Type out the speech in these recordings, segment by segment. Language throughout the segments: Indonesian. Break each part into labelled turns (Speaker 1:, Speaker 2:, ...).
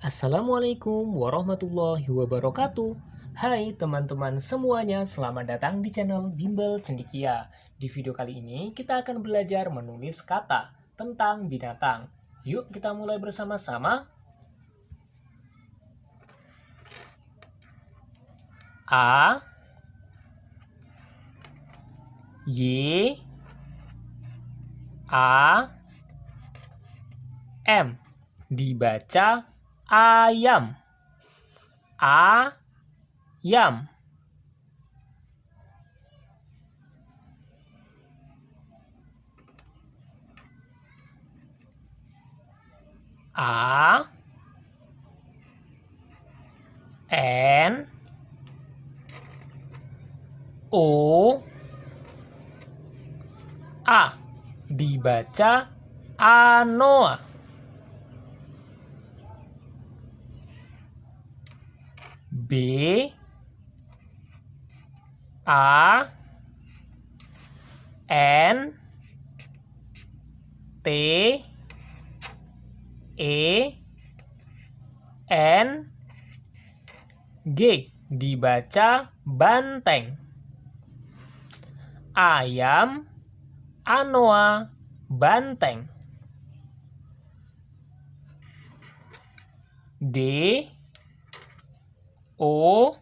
Speaker 1: Assalamualaikum warahmatullahi wabarakatuh. Hai teman-teman semuanya, selamat datang di channel Bimbel Cendikia. Di video kali ini kita akan belajar menulis kata tentang binatang. Yuk kita mulai bersama-sama. A Y A M dibaca ayam. Ayam. A N O A dibaca anoa. B A N T E N G dibaca banteng. Ayam, anoa, banteng. D O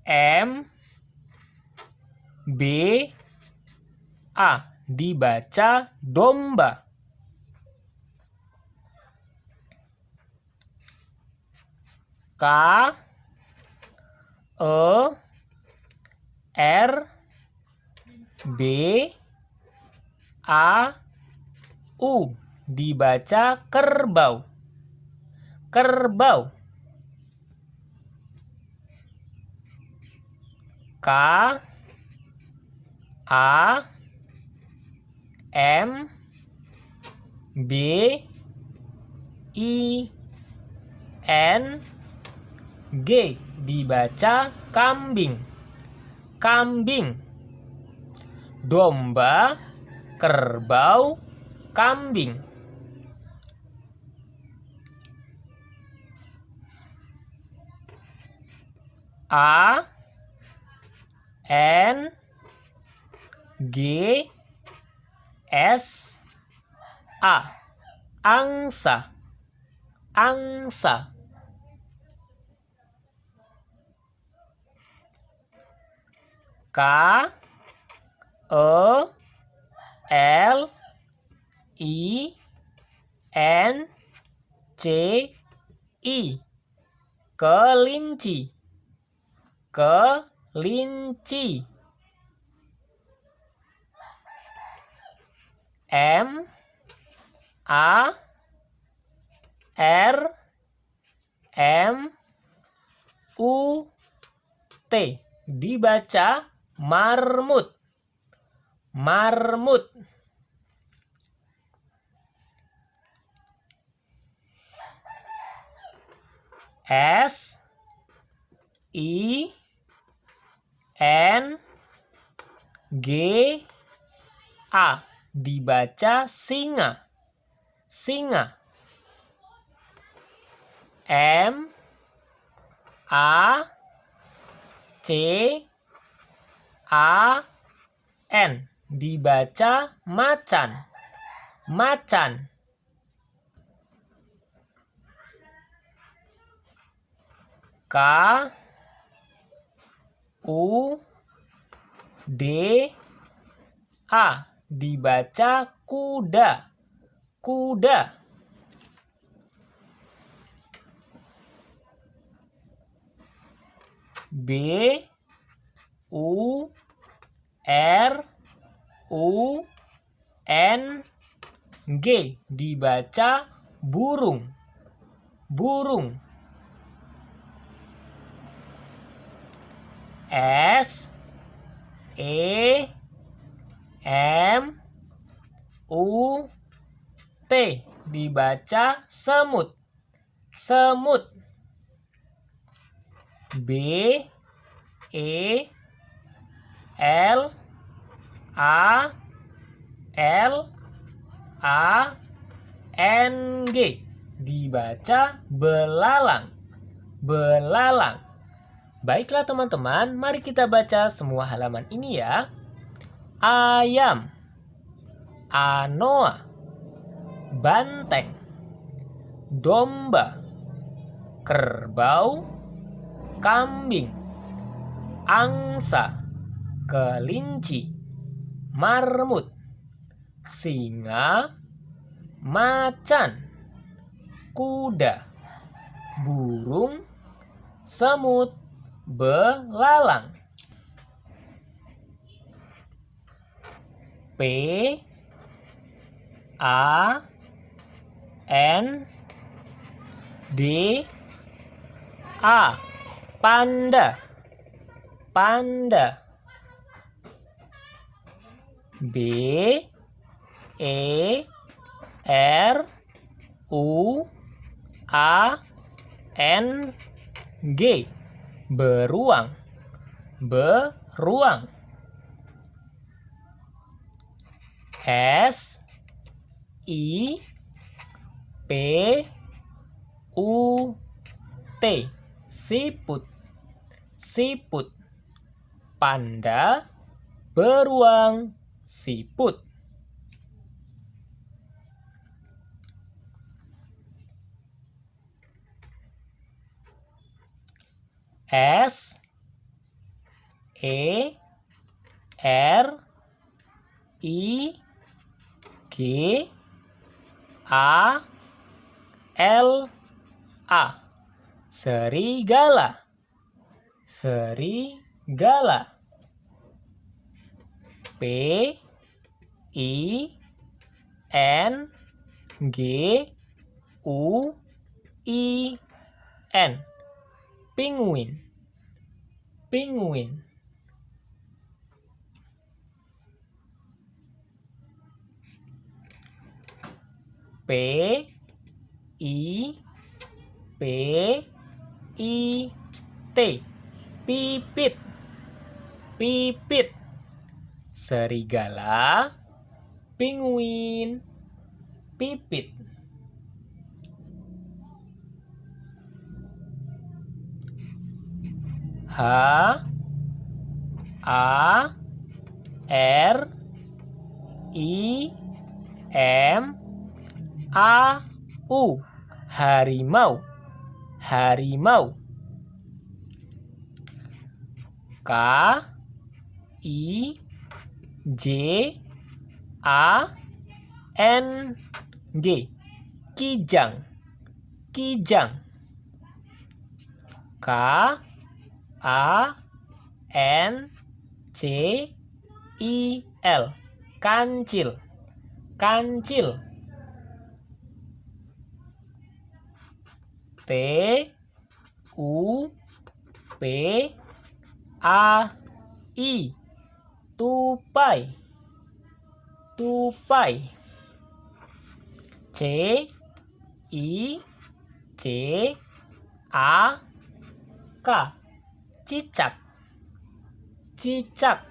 Speaker 1: M B A dibaca domba. K E R B A U dibaca kerbau. Kerbau. K A M B I N G dibaca kambing. Kambing. Domba, kerbau, kambing. A N G S A angsa. Angsa. K E L I N C I kelinci. Kelinci. M A R M U T dibaca marmut. Marmut. S I N G A dibaca singa. Singa. M A C A N dibaca macan. Macan. K U D A dibaca kuda. Kuda. B U R U N G dibaca burung. Burung. S E M U T dibaca semut. Semut. B E L A L A N G Dibaca belalang. Belalang. Baiklah teman-teman, mari kita baca semua halaman ini ya. Ayam, anoa, banteng, domba, kerbau, kambing, angsa, kelinci, marmut, singa, macan, kuda, burung, semut, belalang. P A N D A, panda, panda. B E R U A N G, beruang, beruang. S I P U T, siput, siput. Panda, beruang, siput. S E R I G A L A, serigala, serigala. P I N G U I N, penguin, penguin. P I P I T, pipit, pipit. Serigala, penguin, pipit. H A R I M A U, harimau, harimau. K I J A N G, kijang, kijang. K A N C I L, kancil, kancil. T U P A I, tupai, tupai. C I C A K, cicak, cicak.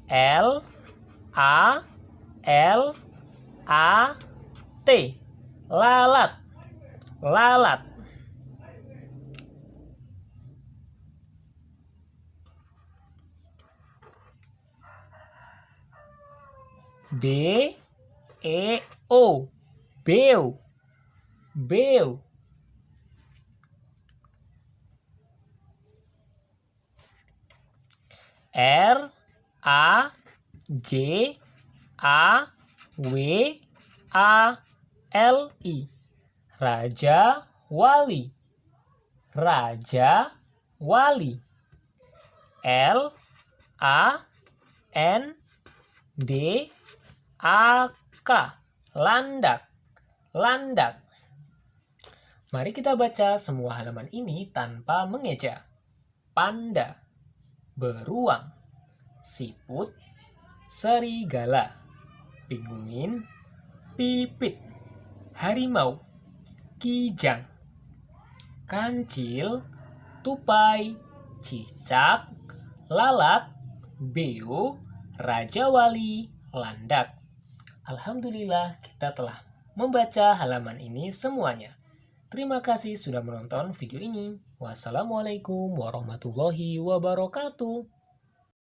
Speaker 1: L A L A T, lalat, lalat. B E O, beo, beo. R A J A W A L I, raja wali, raja wali. L A N D A K, landak, landak. Mari kita baca semua halaman ini tanpa mengeja. Panda, beruang, siput, serigala, penguin, pipit, harimau, kijang, kancil, tupai, cicak, lalat, beo, raja wali, landak. Alhamdulillah kita telah membaca halaman ini semuanya. Terima kasih sudah menonton video ini. Wassalamualaikum warahmatullahi wabarakatuh.